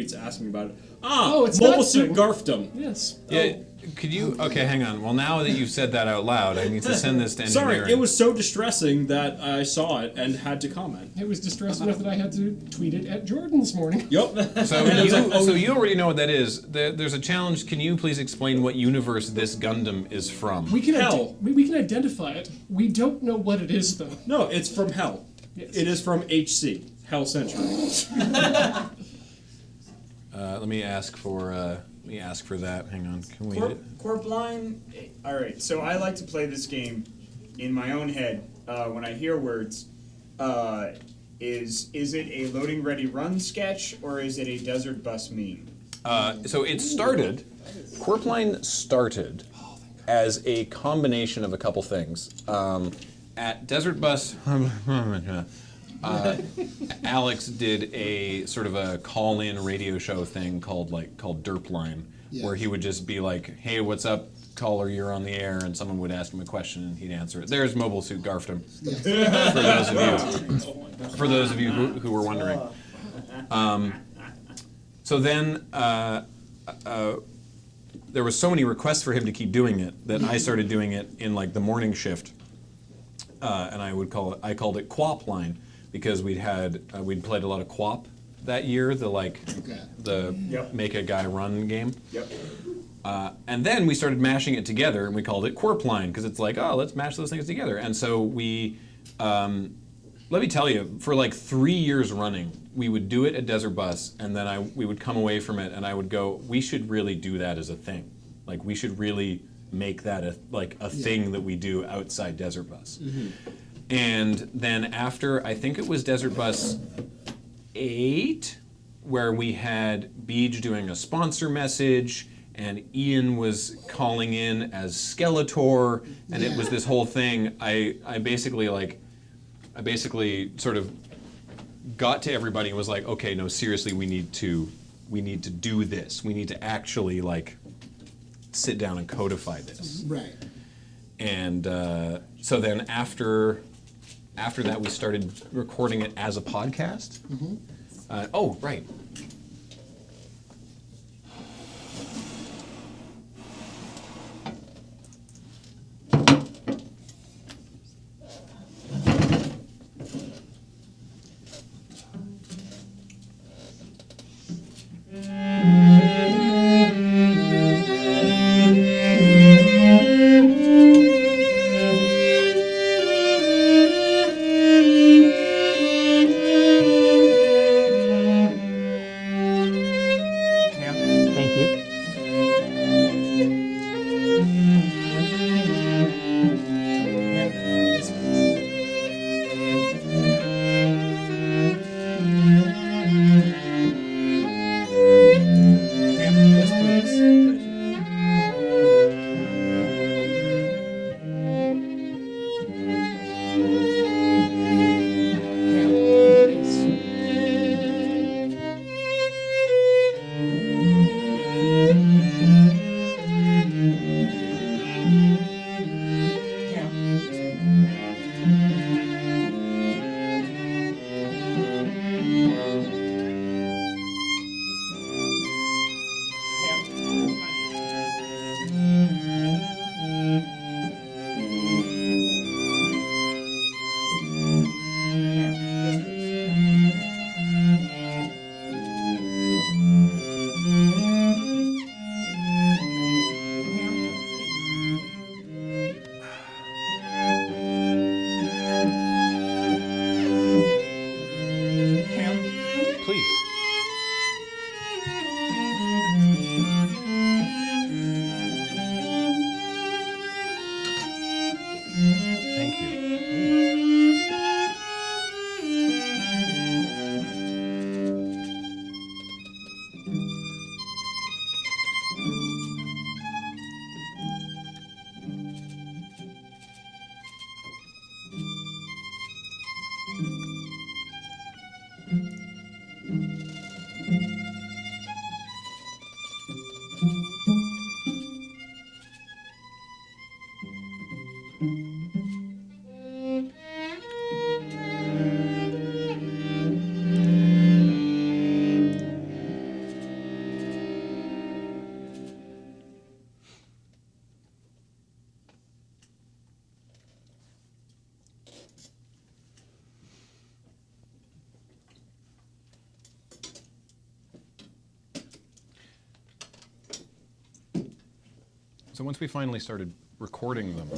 tweets asking about it. It's Mobile that Suit thing. Garfdom. Yes. Yeah, could you... Okay, hang on. Well, now that you've said that out loud, I need to send this to engineering. Sorry, it was so distressing that I saw it and had to comment. It was distressed enough that I had to tweet it at Jordan this morning. Yep. So you already know what that is. There's a challenge. Can you please explain what universe this Gundam is from? We can Hell. we can identify it. We don't know what it is though. No, it's from Hell. Yes. It is from HC, Hell Century. Let me ask for that. Hang on. Can we? Qwerpline. All right. So I like to play this game in my own head when I hear words. Is it a loading ready run sketch or is it a desert bus meme? So it started. Qwerpline started as a combination of a couple things. At Desert Bus, Alex did a sort of a call-in radio show thing called Qwerpline, where he would just be like, "Hey, what's up, caller? You're on the air," and someone would ask him a question and he'd answer it. There's Mobile Suit Garfdom. For those of you who were wondering. So then there was so many requests for him to keep doing it that I started doing it in like the morning shift, and I called it Qwerpline because we'd played a lot of Qwop that year, the make a guy run game. Yep. And then we started mashing it together, and we called it Qwerpline because it's like, oh, let's mash those things together. And so we, let me tell you, for like 3 years running, we would do it at Desert Bus, and then we would come away from it, and I would go, we should really do that as a thing. Like, we should really make that a thing that we do outside Desert Bus. Mm-hmm. And then after, I think it was Desert Bus 8, where we had Beej doing a sponsor message, and Ian was calling in as Skeletor, and it was this whole thing. I basically sort of got to everybody and was like, okay, no, seriously, we need to do this. We need to actually like sit down and codify this. Right. And so then after that, we started recording it as a podcast. Mm-hmm. Oh, right. So once we finally started recording them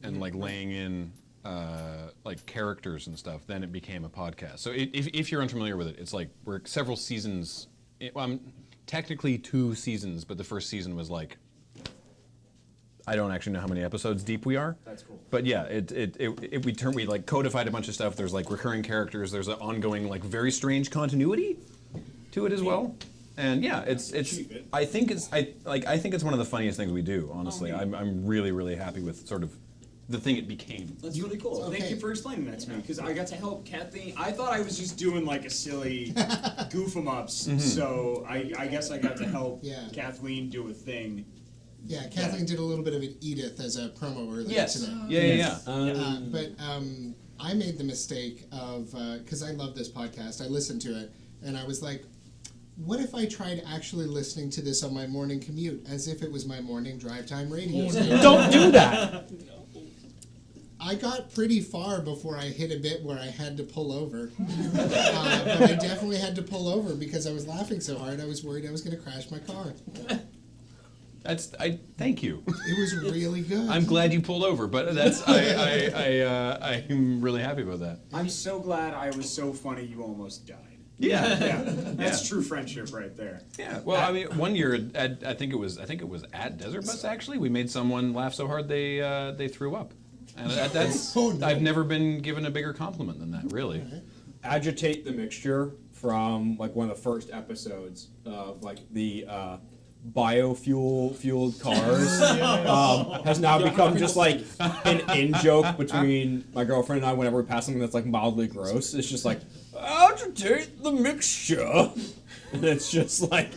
and like laying in like characters and stuff, then it became a podcast. So if you're unfamiliar with it, it's like we're several seasons. Technically 2 seasons, but the first season was like, I don't actually know how many episodes deep we are. That's cool. But yeah, we like codified a bunch of stuff. There's like recurring characters. There's an ongoing like very strange continuity to it as well. And yeah, it's I think it's one of the funniest things we do. Honestly, I'm really happy with sort of the thing it became. That's really cool. Okay. Thank you for explaining that to me, because I got to help Kathleen. I thought I was just doing like a silly goof 'em ups, so I guess I got to help Kathleen do a thing. Yeah, Kathleen did a little bit of an Edith as a promo earlier today. Yeah. But I made the mistake of, because I love this podcast, I listened to it, and I was like, what if I tried actually listening to this on my morning commute, as if it was my morning drive time radio? Don't do that. I got pretty far before I hit a bit where I had to pull over. But I definitely had to pull over because I was laughing so hard, I was worried I was going to crash my car. Thank you. It was really good. I'm glad you pulled over, but I'm really happy about that. I'm so glad I was so funny you almost died. Yeah. That's true friendship right there. Yeah. Well, I mean, one year I think it was at Desert Bus actually. We made someone laugh so hard they threw up, and that's Oh, no. I've never been given a bigger compliment than that. Really. Agitate the Mixture from like one of the first episodes of like the biofuel fueled cars has now become just like an in-joke between my girlfriend and I whenever we pass something that's like mildly gross. It's just like, agitate the mixture. And it's just like,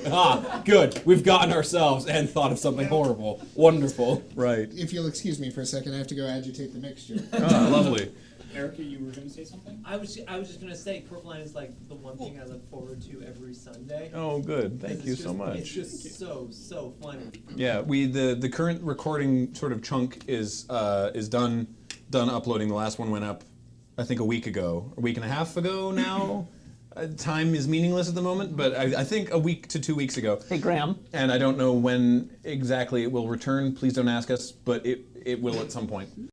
good. We've gotten ourselves and thought of something horrible. Wonderful. Right. If you'll excuse me for a second, I have to go agitate the mixture. Lovely. Erica, you were going to say something? I was just gonna say, Qwerpline is like the one thing I look forward to every Sunday. Oh, good. Thank you It's so just- much. It's just so funny. Yeah, the current recording sort of chunk is done uploading. The last one went up, I think a week and a half ago now. Time is meaningless at the moment, but I think a week to 2 weeks ago. Hey, Graham. And I don't know when exactly it will return. Please don't ask us, but it will at some point.